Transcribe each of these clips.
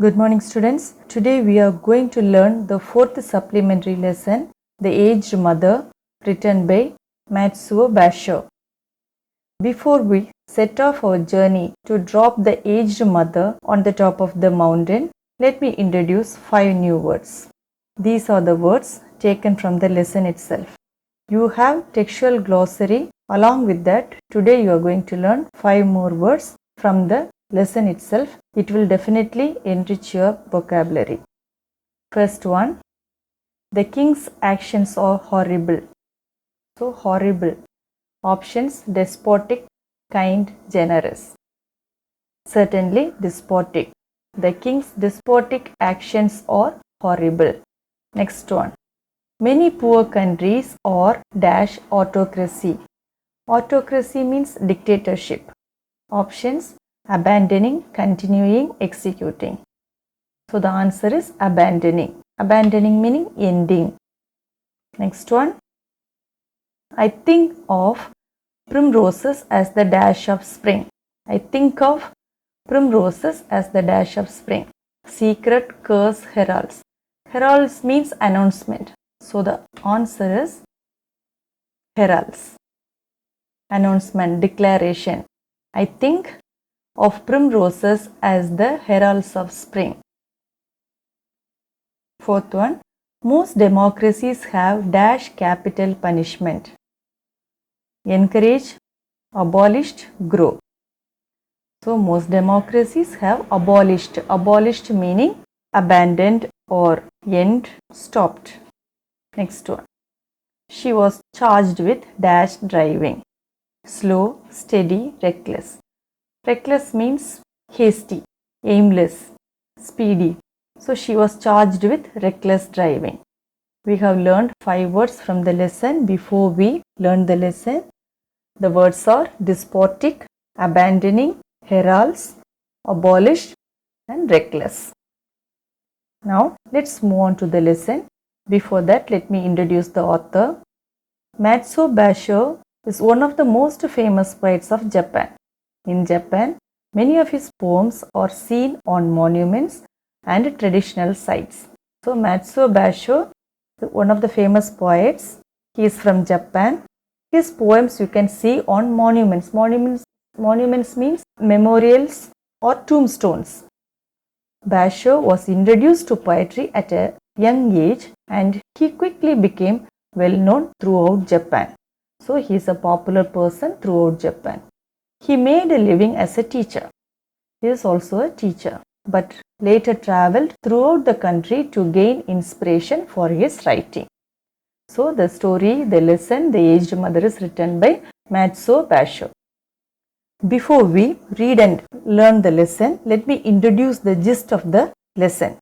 Good morning, students. Today we are going to learn the fourth supplementary lesson, The Aged Mother, written by Matsuo Basho. Before we set off our journey to drop the aged mother on the top of the mountain, let me introduce 5 new words. These are the words taken from the lesson itself. You have textual glossary. Along with that, today you are going to learn 5 more words from the lesson itself. It will definitely enrich your vocabulary. First one, the king's actions are horrible. So horrible. Options: despotic, kind, generous. Certainly despotic. The king's despotic actions are horrible. Next one. Many poor countries are dash autocracy. Autocracy means dictatorship. Options: abandoning, continuing, executing. So the answer is abandoning. Abandoning meaning ending. Next one. I think of primroses as the dash of spring. I think of primroses as the dash of spring. Secret curse heralds. Heralds means announcement. So the answer is heralds. Announcement, declaration. I think of primroses as the heralds of spring. Fourth one. Most democracies have dash capital punishment. Encourage, abolished, grow. So most democracies have abolished. Abolished meaning abandoned or end, stopped. Next one. She was charged with dash driving. Slow, steady, reckless. Reckless means hasty, aimless, speedy. So she was charged with reckless driving. We have learned 5 words from the lesson. Before we learn the lesson, the words are despotic, abandoning, heralds, abolished, and reckless. Now let's move on to the lesson. Before that, let me introduce the author. Matsuo Basho is one of the most famous poets of Japan. In Japan, many of his poems are seen on monuments and traditional sites. So Matsuo Basho is one of the famous poets. He is from Japan. His poems you can see on monuments. Monuments means memorials or tombstones. Basho was introduced to poetry at a young age and he quickly became well known throughout Japan. So he is a popular person throughout Japan. He made a living as a teacher. He is also a teacher, but later traveled throughout the country to gain inspiration for his writing. So the story, the lesson, The Aged Mother is written by Matsuo Basho. Before we read and learn the lesson, let me introduce the gist of the lesson.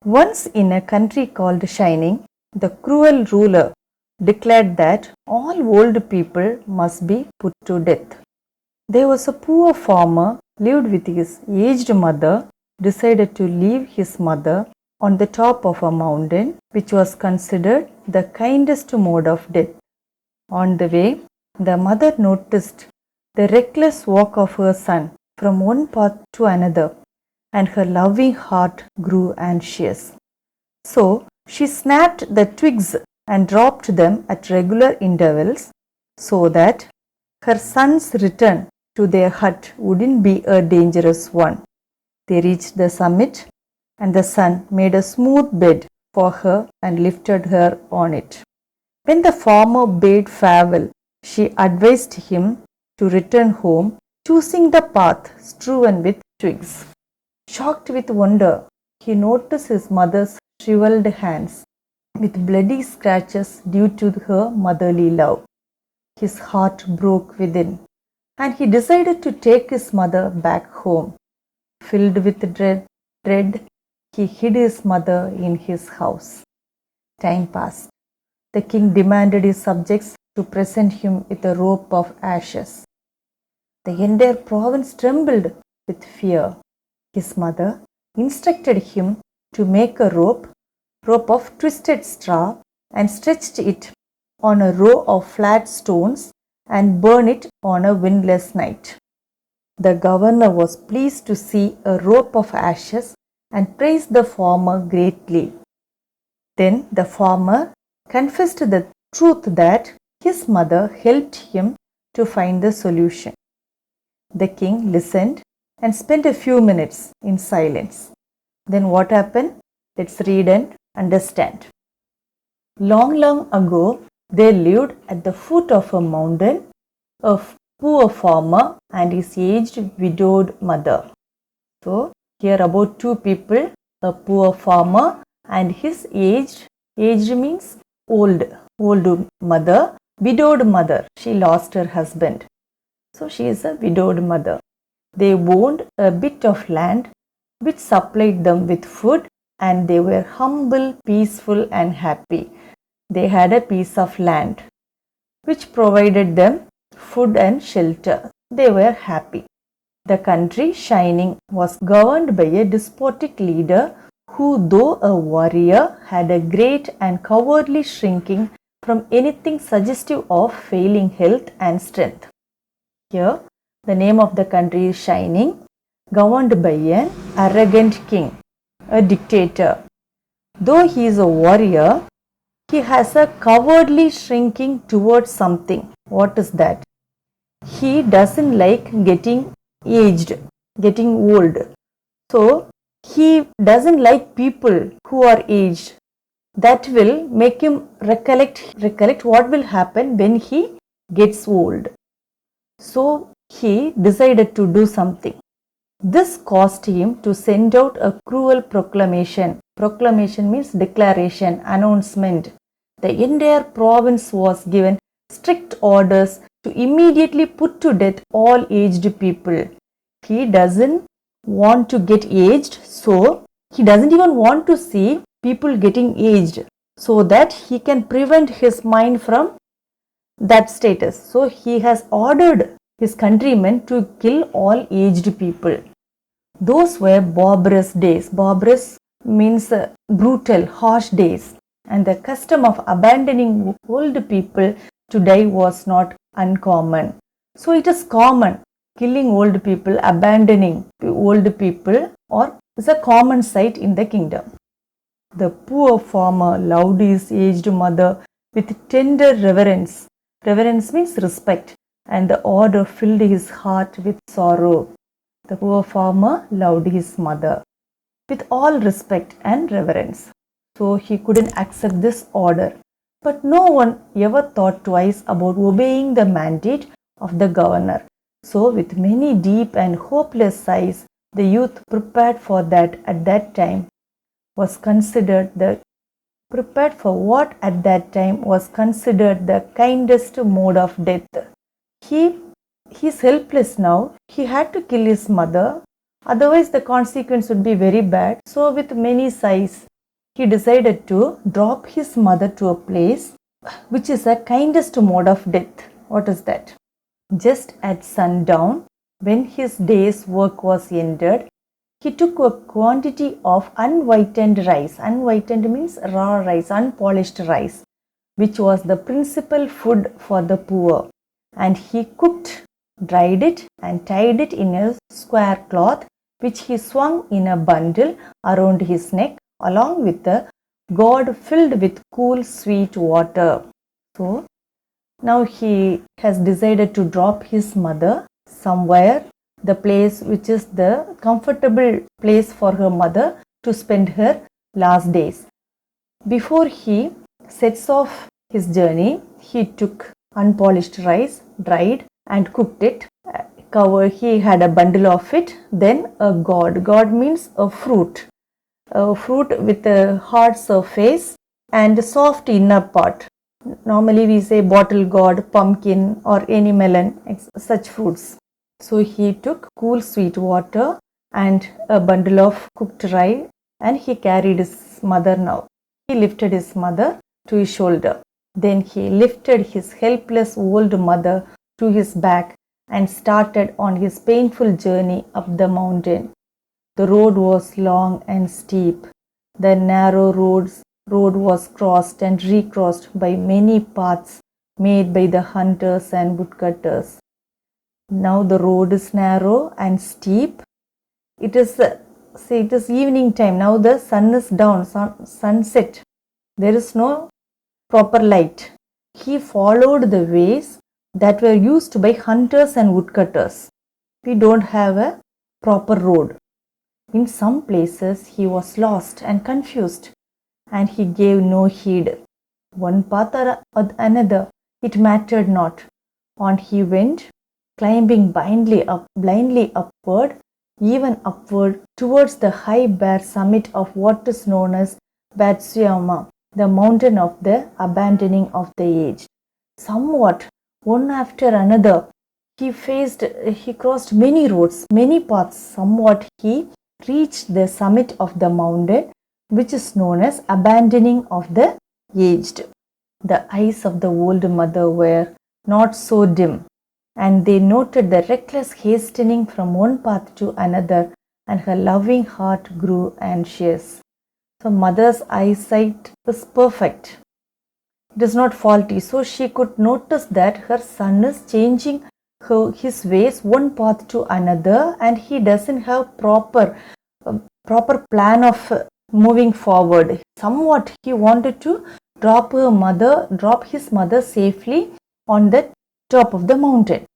Once in a country called Shining, the cruel ruler declared that all old people must be put to death. There was a poor farmer lived with his aged mother, decided to leave his mother on the top of a mountain, which was considered the kindest mode of death. On the way, the mother noticed the reckless walk of her son from one path to another, and her loving heart grew anxious. So she snapped the twigs and dropped them at regular intervals so that her son's return to their hut wouldn't be a dangerous one. They reached the summit, and the son made a smooth bed for her and lifted her on it. When the farmer bade farewell, she advised him to return home, choosing the path strewn with twigs. Shocked with wonder, he noticed his mother's shriveled hands with bloody scratches due to her motherly love. His heart broke within, and he decided to take his mother back home. Filled with dread, he hid his mother in his house. Time passed. The king demanded his subjects to present him with a rope of ashes. The entire province trembled with fear. His mother instructed him to make a rope of twisted straw, and stretched it on a row of flat stones and burn it on a windless night. The governor was pleased to see a rope of ashes and praised the farmer greatly. Then the farmer confessed the truth that his mother helped him to find the solution. The king listened and spent a few minutes in silence. Then what happened? Let's read and understand. Long, long ago, there lived at the foot of a mountain a poor farmer and his aged widowed mother. So, here about two people, a poor farmer and his aged means old mother, widowed mother. She lost her husband. So, she is a widowed mother. They owned a bit of land which supplied them with food, and they were humble, peaceful and happy. They had a piece of land which provided them food and shelter. They were happy. The country, Shining, was governed by a despotic leader who, though a warrior, had a great and cowardly shrinking from anything suggestive of failing health and strength. Here, the name of the country is Shining, governed by an arrogant king, a dictator. Though he is a warrior, he has a cowardly shrinking towards something. What is that? He doesn't like getting aged, getting old. So, he doesn't like people who are aged. That will make him recollect what will happen when he gets old. So, he decided to do something. This caused him to send out a cruel proclamation. Proclamation means declaration, announcement. The entire province was given strict orders to immediately put to death all aged people. He doesn't want to get aged, so he doesn't even want to see people getting aged, so that he can prevent his mind from that status. So he has ordered his countrymen to kill all aged people. Those were barbarous days. Barbarous means brutal, harsh days. And the custom of abandoning old people to die was not uncommon. So it is common. Killing old people, abandoning old people, or is a common sight in the kingdom. The poor farmer loved his aged mother with tender reverence. Reverence means respect, and the order filled his heart with sorrow. The poor farmer loved his mother with all respect and reverence. So he couldn't accept this order. But no one ever thought twice about obeying the mandate of the governor. So with many deep and hopeless sighs, the youth prepared for that at that time was considered the kindest mode of death. He is helpless now. He had to kill his mother. Otherwise, the consequence would be very bad. So, with many sighs, he decided to drop his mother to a place which is the kindest mode of death. What is that? Just at sundown, when his day's work was ended, he took a quantity of unwhitened rice. Unwhitened means raw rice, unpolished rice, which was the principal food for the poor. And he cooked, dried it and tied it in a square cloth, which he swung in a bundle around his neck, along with a gourd filled with cool sweet water. So, now he has decided to drop his mother somewhere, the place which is the comfortable place for her mother to spend her last days. Before he sets off his journey, he took unpolished rice, dried and cooked it. He had a bundle of it. Then a gourd. Gourd means a fruit with a hard surface and a soft inner part. Normally we say bottle gourd, pumpkin or any melon, such fruits. So he took cool sweet water and a bundle of cooked rye, and he carried his mother now. He lifted his mother to his shoulder. Then he lifted his helpless old mother to his back and started on his painful journey up the mountain. The road was long and steep. The narrow road was crossed and recrossed by many paths made by the hunters and woodcutters. Now the road is narrow and steep. It is say it is evening time. Now the sun is down, sunset. There is no proper light. He followed the ways that were used by hunters and woodcutters. We don't have a proper road. In some places he was lost and confused, and he gave no heed. One path or another, it mattered not. On he went, climbing blindly upward, even upward towards the high bare summit of what is known as Batsuyama, the mountain of the abandoning of the aged. Somewhat, one after another, he crossed many roads, many paths. Somewhat he reached the summit of the mountain, which is known as abandoning of the aged. The eyes of the old mother were not so dim, and they noted the reckless hastening from one path to another, and her loving heart grew anxious. So mother's eyesight is perfect. It is not faulty. So she could notice that her son is changing his ways one path to another, and he doesn't have proper plan of moving forward. Somewhat he wanted to drop his mother safely on the top of the mountain.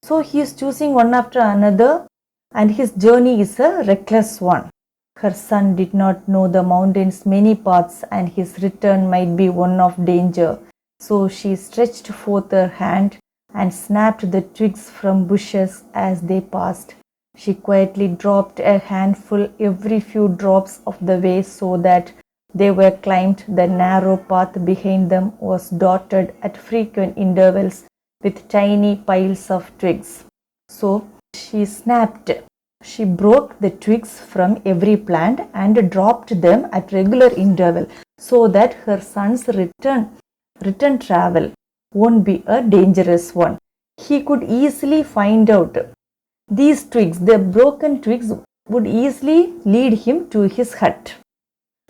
So he is choosing one after another, and his journey is a reckless one. Her son did not know the mountain's many paths, and his return might be one of danger. So she stretched forth her hand and snapped the twigs from bushes as they passed. She quietly dropped a handful every few drops of the way, so that they were climbed. The narrow path behind them was dotted at frequent intervals with tiny piles of twigs. So she broke the twigs from every plant and dropped them at regular interval, so that her son's return travel won't be a dangerous one. He could easily find out these twigs. The broken twigs would easily lead him to his hut.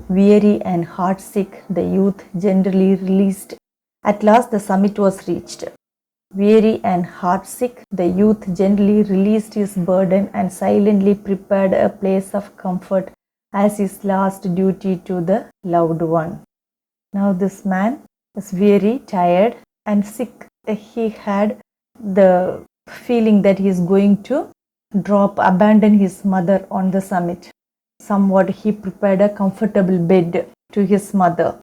Weary and heartsick, the youth generally released. At last the summit was reached. Weary and heartsick, the youth gently released his burden and silently prepared a place of comfort as his last duty to the loved one. Now this man is weary, tired and sick. He had the feeling that he is going to abandon his mother on the summit. Somewhat he prepared a comfortable bed to his mother.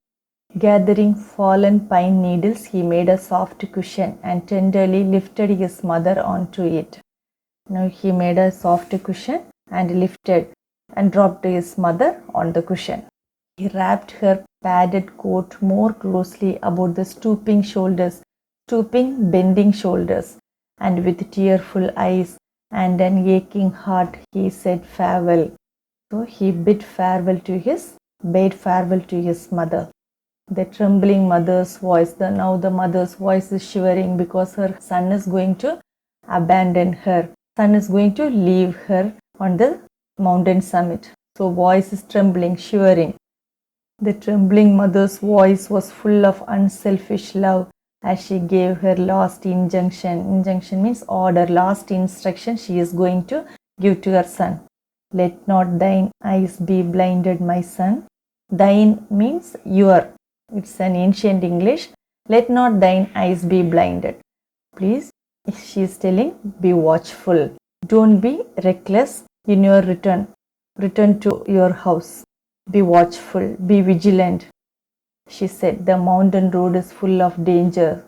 Gathering fallen pine needles, he made a soft cushion and tenderly lifted his mother onto it. Now he made a soft cushion and lifted and dropped his mother on the cushion. He wrapped her padded coat more closely about the bending shoulders, and with tearful eyes and an aching heart, he said farewell. So he bade farewell to his mother. The trembling mother's voice, now the mother's voice is shivering because her son is going to abandon her. Son is going to leave her on the mountain summit. So voice is trembling, shivering. The trembling mother's voice was full of unselfish love as she gave her last injunction. Injunction means order, last instruction she is going to give to her son. Let not thine eyes be blinded, my son. Thine means your. It's an ancient English. Let not thine eyes be blinded. Please, she is telling, be watchful. Don't be reckless in your return. Return to your house. Be watchful. Be vigilant. She said, the mountain road is full of danger.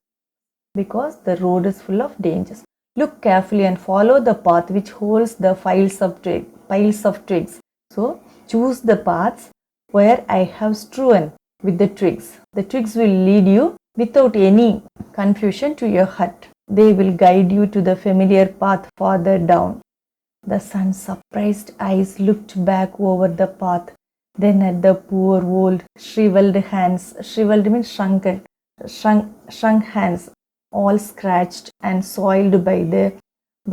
Because the road is full of dangers. Look carefully and follow the path which holds the piles of twigs. So, choose the paths where I have strewn with the twigs. The twigs will lead you without any confusion to your hut. They will guide you to the familiar path farther down. The son's surprised eyes looked back over the path, then at the poor old shriveled hands. Shriveled means shrunken hands, all scratched and soiled by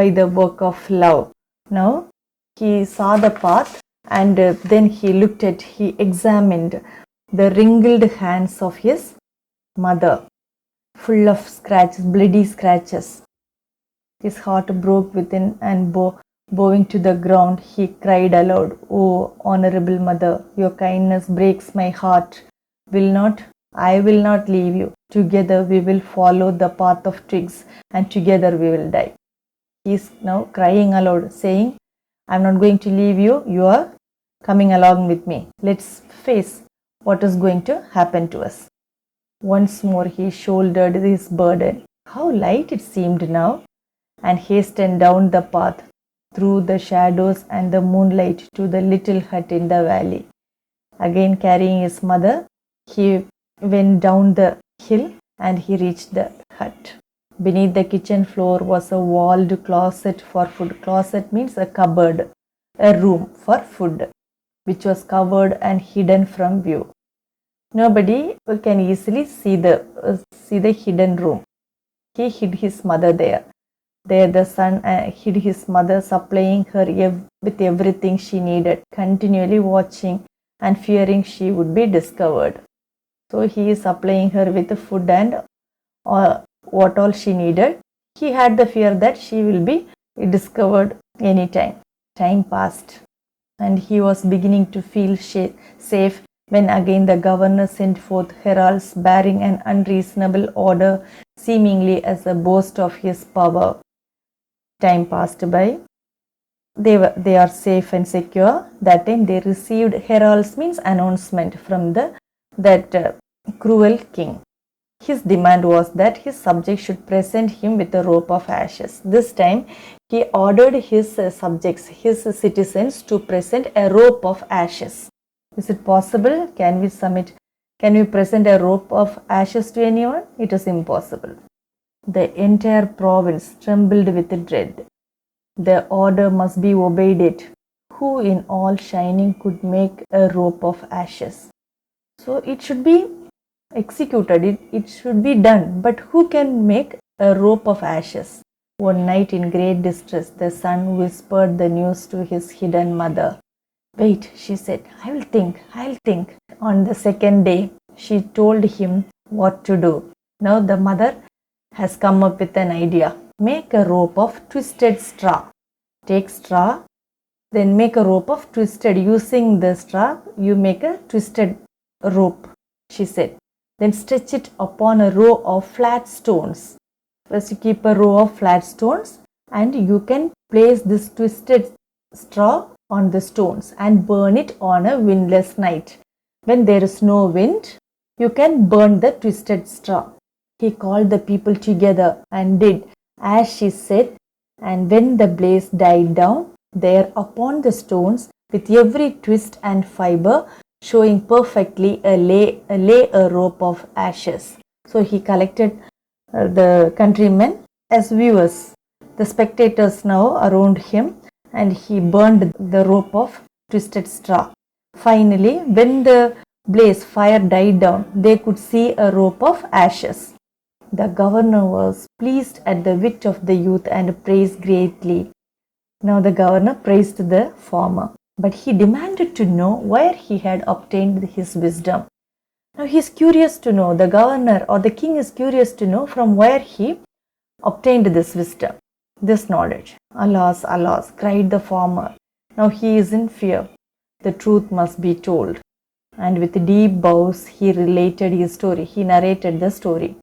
the work of love. Now he saw the path, and then he examined the wrinkled hands of his mother, full of scratches, bloody scratches. His heart broke within and Bowing to the ground, he cried aloud, "O honorable mother, your kindness breaks my heart. I will not leave you. Together we will follow the path of twigs, and together we will die." He is now crying aloud, saying, "I'm not going to leave you. You are coming along with me. Let's face what is going to happen to us." Once more he shouldered his burden. How light it seemed now, and hastened down the path through the shadows and the moonlight to the little hut in the valley. Again carrying his mother, he went down the hill and he reached the hut. Beneath the kitchen floor was a walled closet for food. Closet means a cupboard, a room for food, which was covered and hidden from view. Nobody can easily see the hidden room. He hid his mother there. There the son hid his mother, supplying her with everything she needed, continually watching and fearing she would be discovered. So he is supplying her with food and what all she needed. He had the fear that she will be discovered anytime. Time passed, and he was beginning to feel safe when again the governor sent forth heralds bearing an unreasonable order, seemingly as a boast of his power. Time passed by. They are safe and secure. That time they received heralds means announcement from that cruel king. His demand was that his subjects should present him with a rope of ashes. This time he ordered his subjects, his citizens, to present a rope of ashes. Is it possible? Can we present a rope of ashes to anyone? It is impossible. The entire province trembled with dread. The order must be obeyed. Who in all shining could make a rope of ashes? So it should be executed, it should be done, but who can make a rope of ashes? One night in great distress, the son whispered the news to his hidden mother. "Wait," she said, I'll think. On the second day, she told him what to do. Now the mother has come up with an idea. Make a rope of twisted straw. Take straw, then make a rope of twisted. Using the straw, you make a twisted rope, she said. Then stretch it upon a row of flat stones. First you keep a row of flat stones and you can place this twisted straw on the stones and burn it on a windless night. When there is no wind, you can burn the twisted straw. He called the people together and did as she said, and when the blaze died down, there upon the stones, with every twist and fiber showing perfectly, lay a rope of ashes. So he collected the countrymen as viewers, the spectators now around him, and he burned the rope of twisted straw. Finally, when the blaze fire died down, they could see a rope of ashes. The governor was pleased at the wit of the youth and praised greatly. Now the governor praised the farmer, but he demanded to know where he had obtained his wisdom. Now he is curious to know, the governor or the king is curious to know from where he obtained this wisdom, this knowledge. Alas, alas, cried the farmer. Now he is in fear. The truth must be told. And with deep bows he related his story. He narrated the story.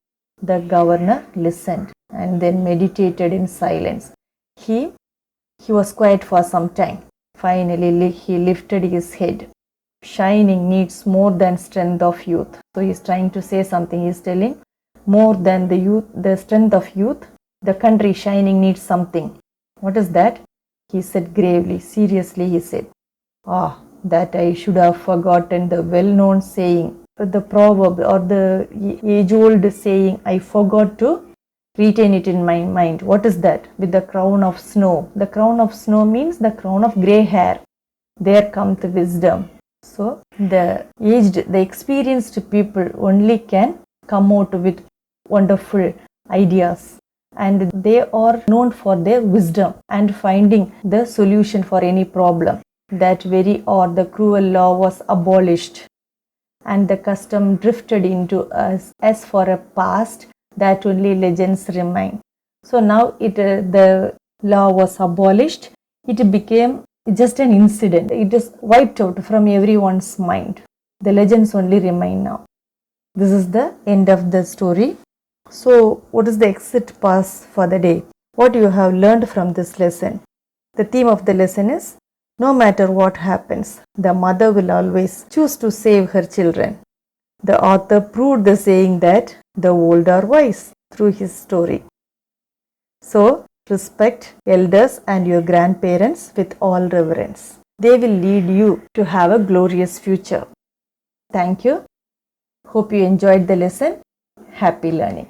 The governor listened and then meditated in silence. He was quiet for some time. Finally, he lifted his head. Shining needs more than strength of youth. So he is trying to say something. He is telling more than the strength of youth, the country shining needs something. What is that? He said gravely, seriously he said, that I should have forgotten the well-known saying, the proverb or the age-old saying, I forgot to retain it in my mind. What is that? With the crown of snow. The crown of snow means the crown of grey hair. There comes the wisdom. So the aged, the experienced people only can come out with wonderful ideas, and they are known for their wisdom and finding the solution for any problem. That very hour the cruel law was abolished, and the custom drifted into us as for a past that only legends remain. So now the law was abolished. it became just an incident. It is wiped out from everyone's mind. The legends only remain now. This is the end of the story. So, what is the exit pass for the day? What you have learned from this lesson? The theme of the lesson is, no matter what happens, the mother will always choose to save her children. The author proved the saying that the old are wise through his story. So, respect elders and your grandparents with all reverence. They will lead you to have a glorious future. Thank you. Hope you enjoyed the lesson. Happy learning.